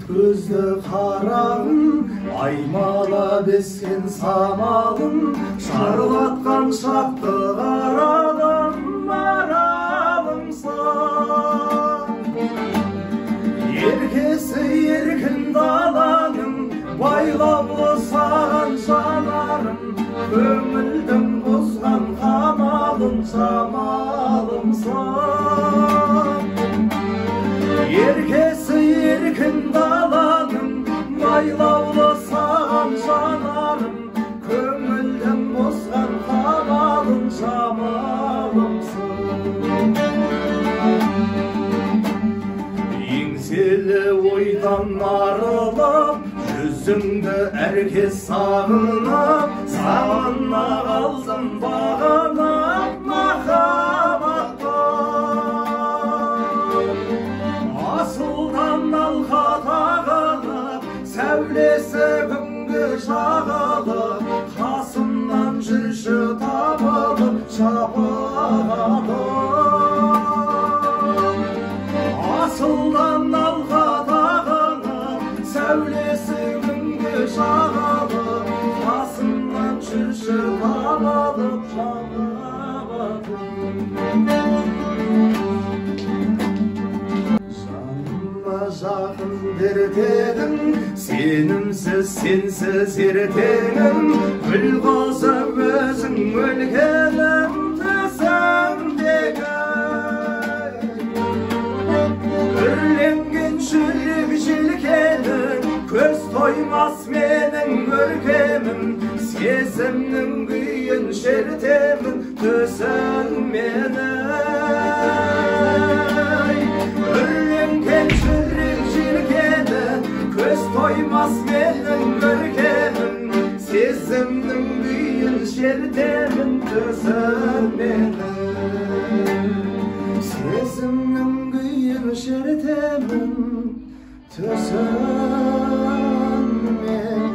көзді қарағым, аймалап ескен самалым, шарлатқан шақты қарадым, маралымсың. Еркесі еркін даланың, байлаулы саған жанарым, көңілдің бұзған қамалым, самалымсың. Еркесі еркін даланың, байлаулы саған жанарым, көңілдің бұзған қамалым, жамалымсың. Еңселі ойдан арылып, жүзіңді әркез сағынып, сағына қалдым бағынып махаббатты. Асылдан алқа тағылып, сәулесі күнге жағылып, қасымнан жүрші табылып шапағатым. Асылдан алқа тағылып, сәулесі күнге жағылып, қасымнан жүрші табылып шапағатым. Жақын дертегім, сенімсіз сенсіз ертеңім, гүл қосып өзің өлгенім төсіңдегі. Үрленген жүрек желкенің, көз тоймас менің көркемім, сезімнің күйін шертемін төсің менің. Үрленген жүрек желкенің, көз тоймас менің көркемім, сезімнің күйін шертемін төсің менің. Сезімнің күйін шертемін төсің менің.